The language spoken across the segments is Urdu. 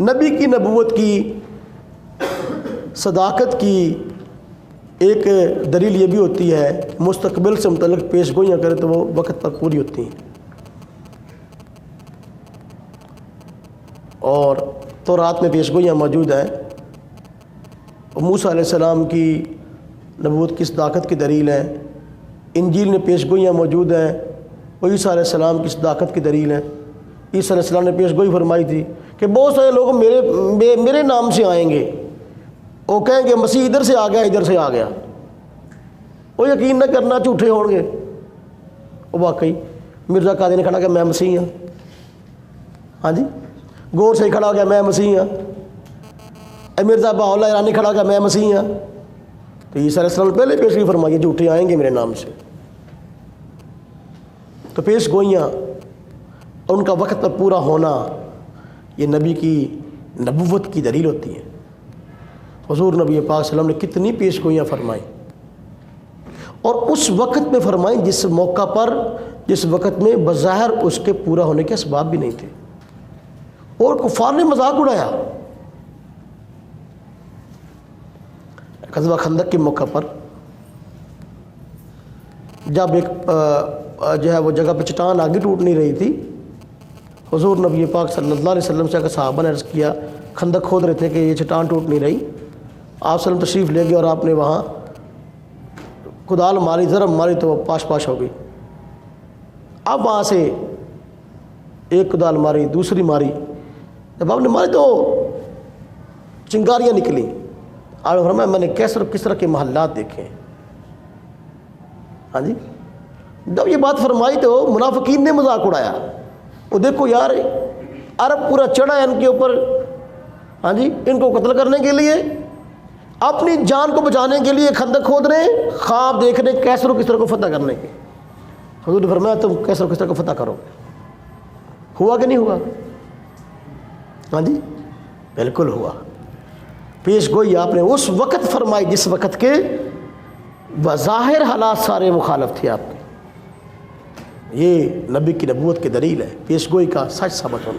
نبی کی نبوت کی صداقت کی ایک دلیل یہ بھی ہوتی ہے کہ مستقبل سے متعلق پیش گوئیاں کرے تو وہ وقت پر پوری ہوتی ہیں. اور تورات میں پیش گوئیاں موجود ہیں. موسیٰ علیہ السلام کی نبوت کی صداقت کی دلیل ہیں. انجیل میں پیش گوئیاں موجود ہیں، وہ عیسیٰ علیہ السلام کی صداقت کی دلیل ہیں. عیسیٰ علیہ السلام نے پیش گوئی فرمائی تھی کہ بہت سارے لوگ میرے نام سے آئیں گے، وہ کہیں گے مسیح ادھر سے آ گیا ادھر سے آ گیا. وہ یقین نہ کرنا جھوٹے ہوں گے. وہ واقعی مرزا قادری نے کھڑا کہ میں مسیح ہوں. ہاں جی، گور سے کھڑا ہو گیا میں مسیح ہوں. مرزا بہاء اللہ ایرانی کھڑا ہو گیا میں مسیح ہوں. تو عیسیٰ علیہ السلام پہلے پیش گوئی فرمائی جھوٹے آئیں گے میرے نام سے. تو پیش گوئیاں اور ان کا وقت پر پورا ہونا یہ نبی کی نبوت کی دلیل ہوتی ہے. حضور نبی پاک صلی اللہ علیہ وسلم نے کتنی پیش گوئیاں فرمائیں، اور اس وقت میں فرمائیں جس موقع پر، جس وقت میں بظاہر اس کے پورا ہونے کے اسباب بھی نہیں تھے، اور کفار نے مذاق اڑایا. غزوہ خندق کے موقع پر جب ایک جو ہے وہ جگہ پہ چٹان آگے ٹوٹ نہیں رہی تھی، حضور نبی پاک صلی اللہ علیہ وسلم سے اگر صحابہ نے عرض کیا، خندق کھود رہے تھے کہ یہ چٹان ٹوٹ نہیں رہی. آپ صلی اللہ علیہ وسلم تشریف لے گئے اور آپ نے وہاں کدال ماری، ضرب ماری تو وہ پاش پاش ہو گئی. اب وہاں سے ایک کدال ماری، دوسری ماری، جب آپ نے ماری تو چنگاریاں نکلیں. آپ نے فرمایا میں نے کس طرح کے محلات دیکھے. ہاں جی، جب یہ بات فرمائی تو منافقین نے مذاق اڑایا. وہ دیکھو یار، عرب پورا چڑھا ہے ان کے اوپر، ہاں جی، ان کو قتل کرنے کے لیے، اپنی جان کو بچانے کے لیے خندق کھود رہے ہیں، خواب دیکھ رہے ہیں کیسر و کس طرح کو فتح کرنے کے. حضور نے فرمایا تم کیسر و کس طرح کو فتح کرو. ہوا کہ نہیں ہوا؟ ہاں جی، بالکل ہوا. پیش گوئی آپ نے اس وقت فرمائی جس وقت کے بظاہر حالات سارے مخالف تھے آپ کے. یہ نبی کی نبوت کی دلیل ہے، پیش گوئی کا سچ ثابت ہونا.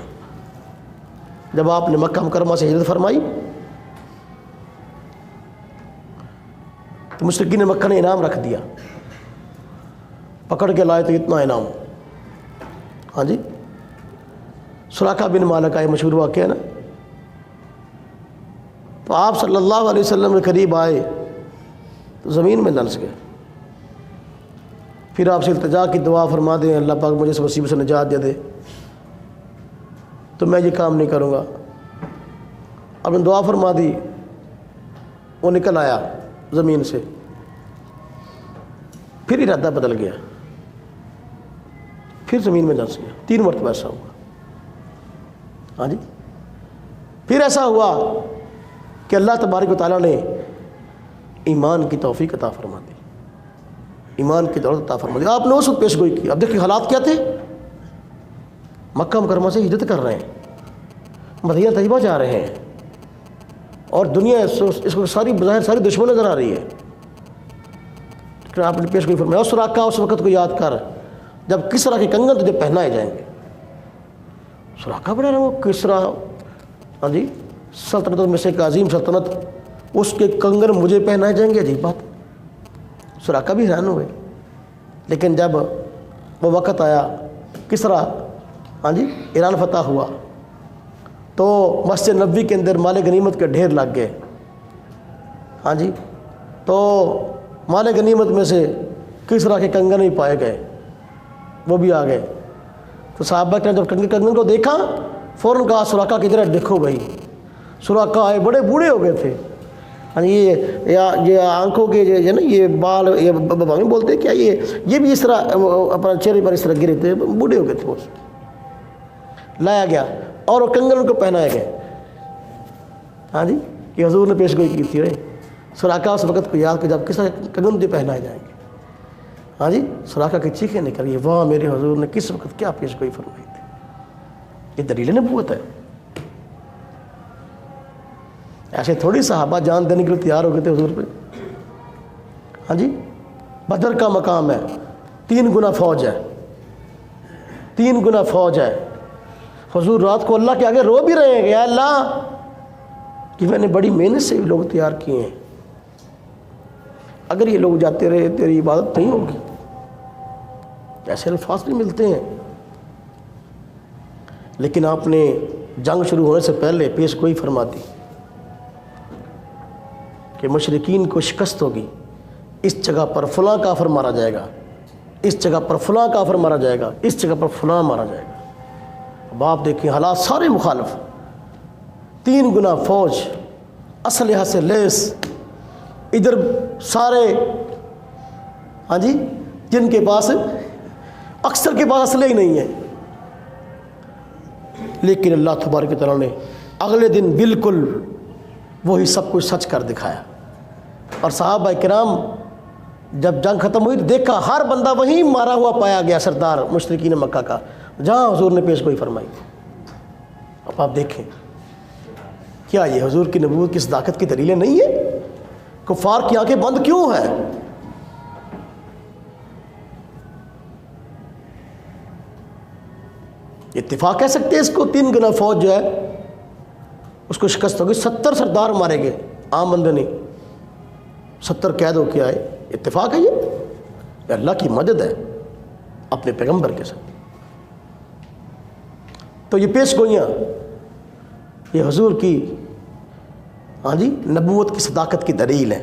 جب آپ نے مکہ مکرمہ سے ہجرت فرمائی تو مشرکین مکہ نے انعام رکھ دیا، پکڑ کے لائے تو اتنا انعام. ہاں جی، سراقہ بن مالک کا یہ مشہور واقعہ ہے نا. تو آپ صلی اللہ علیہ وسلم کے قریب آئے تو زمین میں لرز گئے. پھر آپ سے التجا کی دعا فرما دیں اللہ پاک مجھے اس مصیبت سے نجات دے دے تو میں یہ کام نہیں کروں گا. آپ نے دعا فرما دی، وہ نکل آیا زمین سے. پھر ارادہ بدل گیا، پھر زمین میں لرز گیا. 3 مرتبہ ایسا ہوا. ہاں جی، پھر ایسا ہوا کہ اللہ تبارک و تعالیٰ نے ایمان کی توفیق عطا فرما دی، ایمان کی دولت عطا فرما دی. آپ نے اس وقت پیش گوئی کی. اب دیکھیں حالات کیا تھے. مکہ مکرمہ سے ہجرت کر رہے ہیں، مدینہ طیبہ جا رہے ہیں، اور دنیا اس کو ساری بظاہر ساری دشمن نظر آ رہی ہے. لیکن آپ نے پیش گوئی فرمایا اس راکہ اس وقت کو یاد کر جب کسریٰ کے کنگن تجھے پہنائے جائیں گے. سراقہ بڑا رہا وہ کسریٰ، ہاں جی، سلطنتوں میں سے ایک عظیم سلطنت، اس کے کنگن مجھے پہنائے جائیں گے. عجیب بات. سراقہ بھی حیران ہوئے. لیکن جب وہ وقت آیا کسریٰ، ہاں جی، ایران فتح ہوا تو مسجد نبوی کے اندر مال غنیمت کے ڈھیر لگ گئے. ہاں جی، تو مال غنیمت میں سے کسریٰ کے کنگن ہی پائے گئے، وہ بھی آ گئے. تو صحابہ نے جب کنگن کو دیکھا فوراً کہا سراقہ کی طرح دیکھو بھائی. سراقہ آئے، بڑے بوڑھے ہو گئے تھے. ہاں یہ آنکھوں کے جو نا یہ بال، یہ بابا بولتے ہیں کیا، یہ بھی اس طرح اپنا چہرے پر اس طرح گرے تھے، بوڑھے ہو گئے تھے. لایا گیا اور وہ کنگن ان کو پہنائے گئے. ہاں جی، کہ حضور نے پیش گوئی کی تھی. سراقہ اس وقت کو یاد کہ جب کس کنگن مجھے پہنائے جائیں گے. ہاں جی، سراقہ کی چیخیں نکلی، واہ میرے حضور نے کس وقت کیا پیش گوئی فرمائی تھی. یہ دلیل نبوت ہے. ایسے تھوڑی صحابہ جان دینے کے لیے تیار ہو گئے تھے حضور پہ. ہاں جی، بدر کا مقام ہے، 3 گنا فوج ہے، 3 گنا فوج ہے. حضور رات کو اللہ کے آگے رو بھی رہے ہیں کہ یا اللہ کہ میں نے بڑی محنت سے لوگ تیار کیے ہیں، اگر یہ لوگ جاتے رہے تیری عبادت نہیں ہوگی۔ ایسے الفاظ بھی ملتے ہیں، لیکن آپ نے جنگ شروع ہونے سے پہلے پیش گوئی فرما دی کہ مشرکین کو شکست ہوگی، اس جگہ پر فلاں کافر مارا جائے گا، اس جگہ پر فلاں کافر مارا جائے گا، اس جگہ پر فلاں مارا جائے گا۔ اب آپ دیکھیں حالات سارے مخالف، 3 گنا فوج اسلحہ سے لیس، ادھر سارے ہاں جی جن کے پاس اکثر کے پاس اسلحہ ہی نہیں ہے، لیکن اللہ تبارک و تعالیٰ نے اگلے دن بالکل وہی سب کچھ سچ کر دکھایا۔ اور صحابہ کرام جب جنگ ختم ہوئی تو دیکھا ہر بندہ وہیں مارا ہوا پایا گیا، سردار مشرکین مکہ کا، جہاں حضور نے پیش گوئی فرمائی تھی۔ اب آپ دیکھیں کیا یہ حضور کی نبوت کی صداقت کی دلیلیں نہیں ہیں؟ کفار کی آنکھیں بند کیوں ہیں؟ اتفاق کہہ سکتے ہیں اس کو؟ 3 گنا فوج جو ہے اس کو شکست ہوگی، 70 سردار مارے گئے، عام بندے نہیں، 70 قید ہو کے آئے۔ اتفاق ہے یہ اللہ کی مدد ہے اپنے پیغمبر کے ساتھ۔ تو یہ پیش گوئیاں یہ حضور کی ہاں جی نبوت کی صداقت کی دلیل ہے۔